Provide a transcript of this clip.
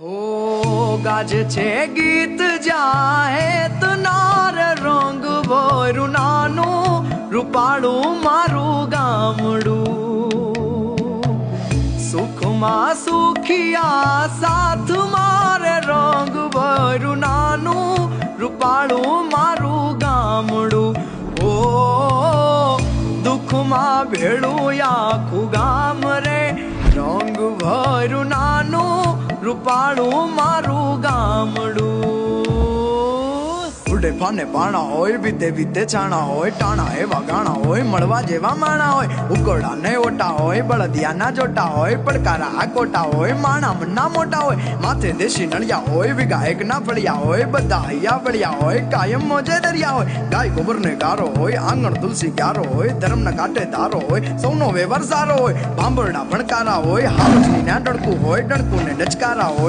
હો ગાજે છે ગીત જાહે તનાર રંગ ભર્યું નાનું રૂપાળું મારું ગામડું સુખમાં સુખિયા સાથ મારે રંગ ભર્યું નાનું રૂપાળું મારું ગામડું ઓ દુઃખમાં ભેળું આખું ગામ રે રંગ ભર્યું નાનું રૂપાળું મારું ગામડું ઉડે ફાને પાણા હોય બીતે બીતે છાણા હોય ટાણા એવા ગાણા હોય મળવા જેવા માણા હોય ઉકરડા ને ઓટા હોય બળદિયા ના જોટા હોય પડકારા આકોટા હોય માણા મન્ના મોટા હોય માથે દેશી નળિયા હોય વિગાયક ના ફળિયા હોય બધા હૈયા વળિયા હોય કાયમ મોજે દરિયા હોય ગાય ગોબર ને ગારો હોય આંગણ તુલસી ક્યારો હોય ધર્મ ના કાંઠે ધારો હોય સૌનો વ્યવહાર સારો હોય ભાંભરડા ભણકારા હોય હાવજની ના ડણકું હોય ડણકું ને ડચકારા હોય